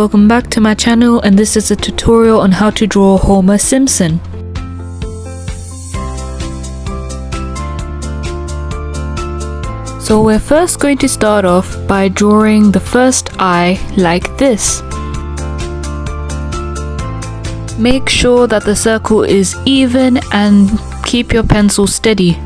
welcome back to my channel, and this is a tutorial on how to draw Homer Simpson. So we're first going to start off by drawing the first eye like this. Make sure that the circle is even and keep your pencil steady.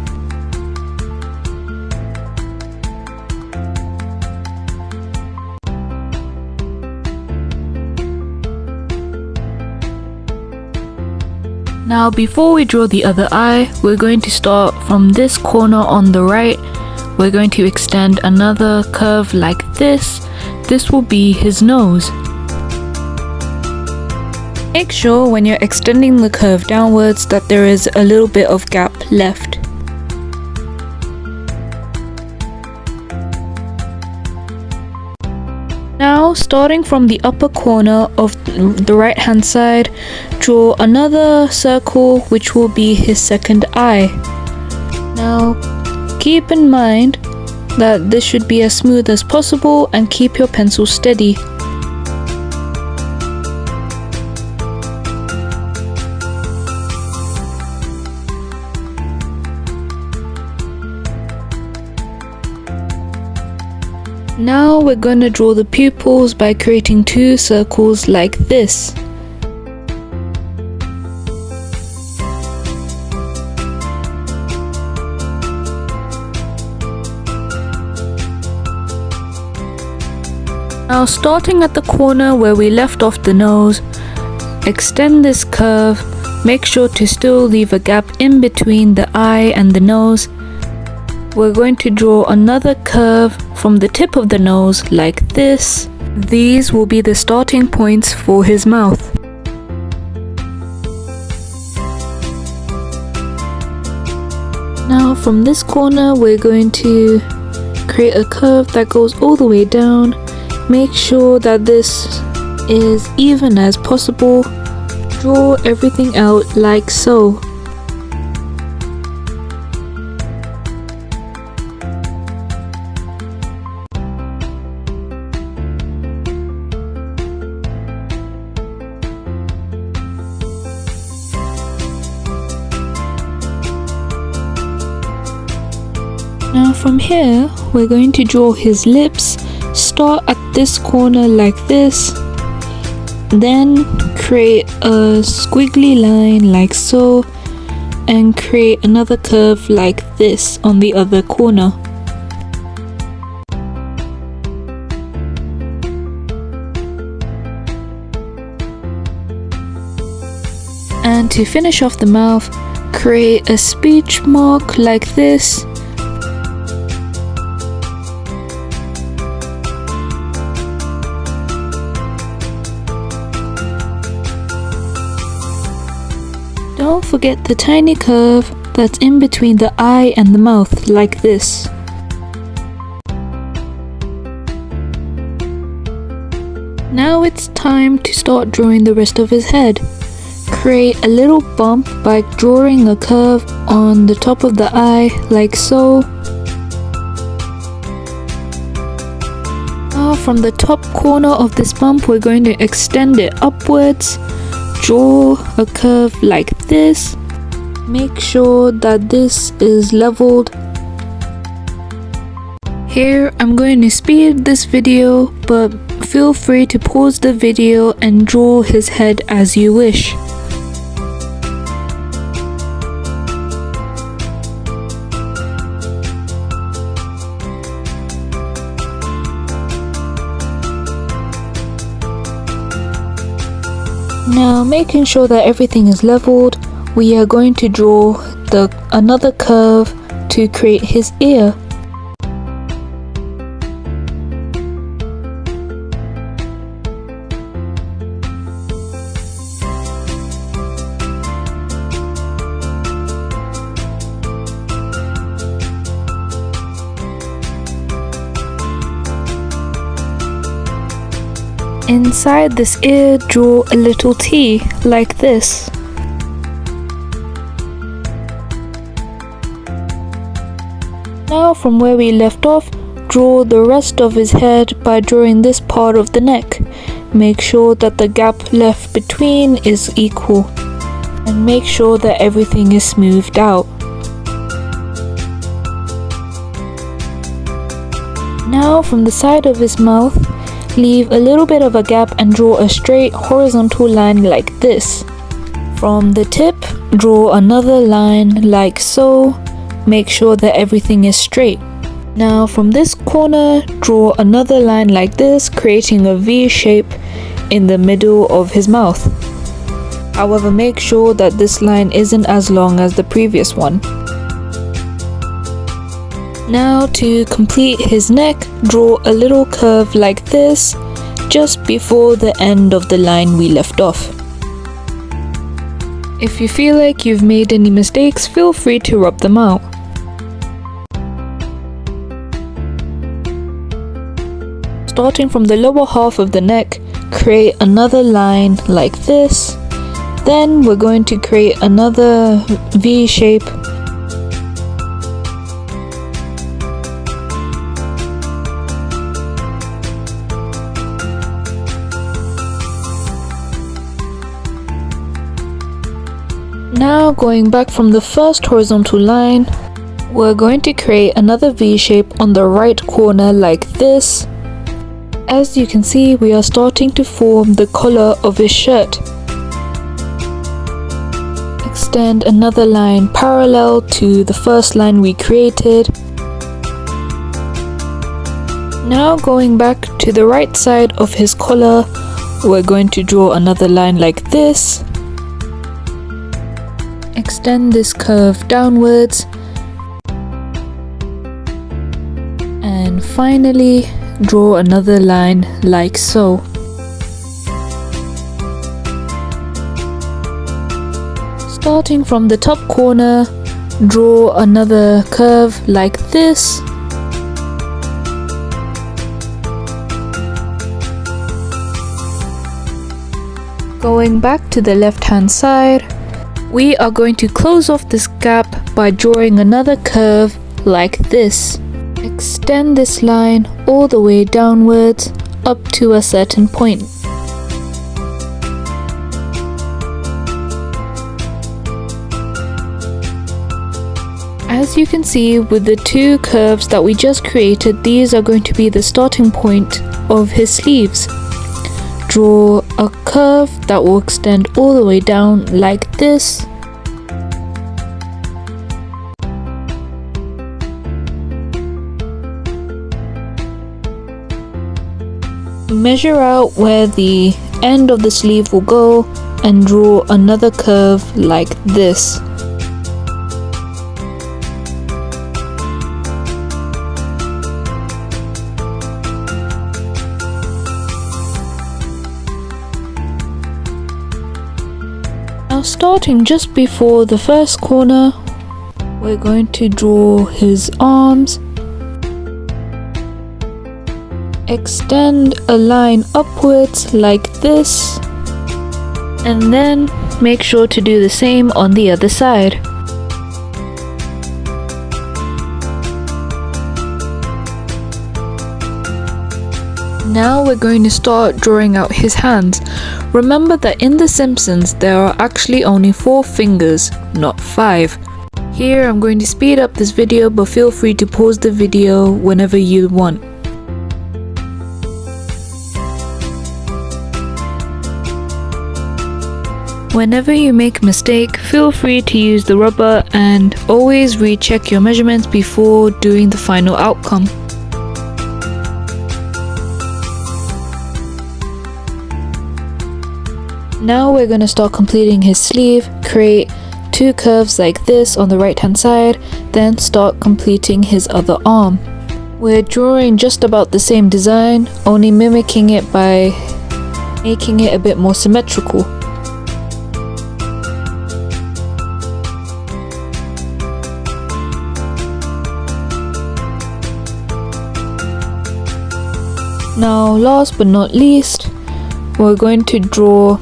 Now before we draw the other eye, we're going to start from this corner on the right. We're going to extend another curve like this. This will be his nose. Make sure when you're extending the curve downwards that there is a little bit of gap left. Now, starting from the upper corner of the right hand side, draw another circle which will be his second eye. Now, keep in mind that this should be as smooth as possible and keep your pencil steady. Now we're going to draw the pupils by creating two circles like this. Now starting at the corner where we left off the nose, extend this curve. Make sure to still leave a gap in between the eye and the nose. We're going to draw another curve from the tip of the nose like this. These will be the starting points for his mouth. Now from this corner we're going to create a curve that goes all the way down. Make sure that this is even as possible. Draw everything out like so. Now from here, we're going to draw his lips. Start at this corner like this. Then create a squiggly line like so. And create another curve like this on the other corner. And to finish off the mouth, create a speech mark like this. Don't forget the tiny curve that's in between the eye and the mouth, like this. Now it's time to start drawing the rest of his head. Create a little bump by drawing a curve on the top of the eye, like so. Now from the top corner of this bump, we're going to extend it upwards. Draw a curve like this. Make sure that this is leveled. Here I'm going to speed this video, but feel free to pause the video and draw his head as you wish. Now, making sure that everything is leveled, we are going to draw another curve to create his ear. Inside this ear, draw a little T, like this. Now from where we left off, draw the rest of his head by drawing this part of the neck. make sure that the gap left between is equal and make sure that everything is smoothed out. Now from the side of his mouth, leave a little bit of a gap and draw a straight horizontal line like this. From the tip, draw another line like so. Make sure that everything is straight. Now from this corner, draw another line like this, creating a V shape in the middle of his mouth. However, make sure that this line isn't as long as the previous one. Now to complete his neck, draw a little curve like this, just before the end of the line we left off. If you feel like you've made any mistakes, feel free to rub them out. Starting from the lower half of the neck, create another line like this. Then we're going to create another V shape. Now going back from the first horizontal line, we're going to create another V shape on the right corner like this. As you can see, we are starting to form the collar of his shirt. Extend another line parallel to the first line we created. Now going back to the right side of his collar, we're going to draw another line like this. Extend this curve downwards. And finally, draw another line like so. Starting from the top corner, draw another curve like this. Going back to the left hand side, we are going to close off this gap by drawing another curve like this. Extend this line all the way downwards up to a certain point. As you can see, with the two curves that we just created, these are going to be the starting point of his sleeves. Draw a curve that will extend all the way down like this. Measure out where the end of the sleeve will go and draw another curve like this. Now starting just before the first corner, we're going to draw his arms. Extend a line upwards like this, and then make sure to do the same on the other side. Now we're going to start drawing out his hands. Remember that in The Simpsons there are actually only 4 fingers, not 5. Here I'm going to speed up this video, but feel free to pause the video whenever you want. Whenever you make a mistake, feel free to use the rubber and always recheck your measurements before doing the final outcome. Now we're going to start completing his sleeve. Create 2 curves like this on the right hand side, then start completing his other arm. We're drawing just about the same design, only mimicking it by making it a bit more symmetrical. Now last but not least, we're going to draw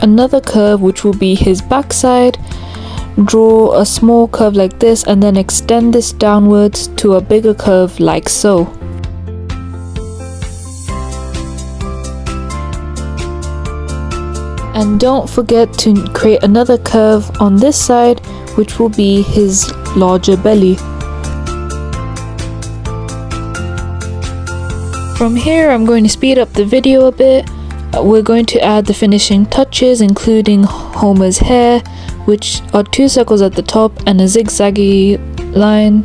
another curve which will be his backside. Draw a small curve like this and then extend this downwards to a bigger curve like so. And don't forget to create another curve on this side, which will be his larger belly. From here, I'm going to speed up the video a bit. We're going to add the finishing touches, including Homer's hair, which are 2 circles at the top and a zigzaggy line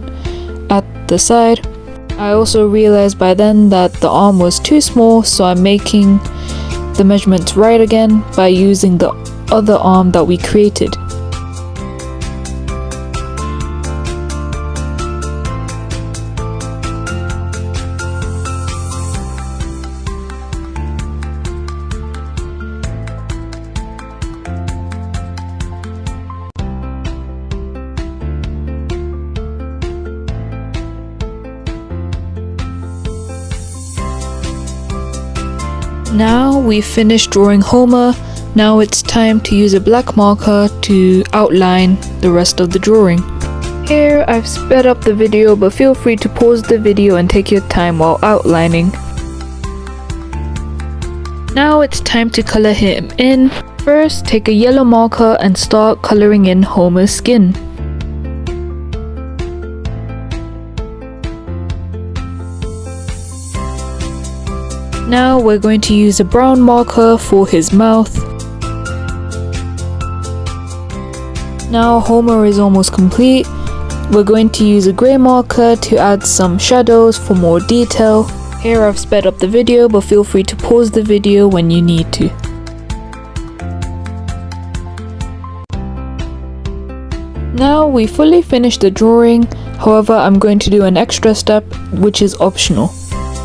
at the side. I also realized by then that the arm was too small, so I'm making the measurements right again by using the other arm that we created. Now we've finished drawing Homer. Now it's time to use a black marker to outline the rest of the drawing. Here I've sped up the video, but feel free to pause the video and take your time while outlining. Now it's time to color him in. First, take a yellow marker and start coloring in Homer's skin. Now we're going to use a brown marker for his mouth. Now Homer is almost complete. We're going to use a grey marker to add some shadows for more detail. Here I've sped up the video, but feel free to pause the video when you need to. Now we fully finished the drawing. However, I'm going to do an extra step, which is optional.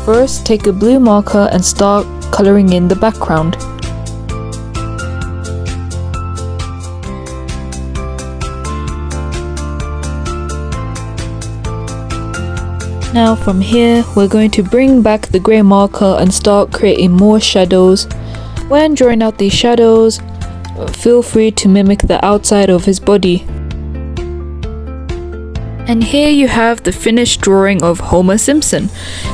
First, take a blue marker and start coloring in the background. Now from here, we're going to bring back the grey marker and start creating more shadows. When drawing out these shadows, feel free to mimic the outside of his body. And here you have the finished drawing of Homer Simpson.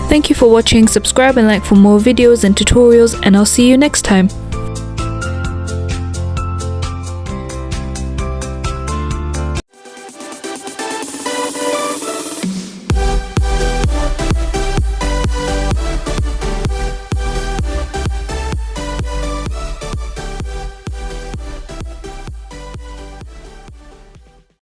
Thank you for watching, subscribe and like for more videos and tutorials, and I'll see you next time.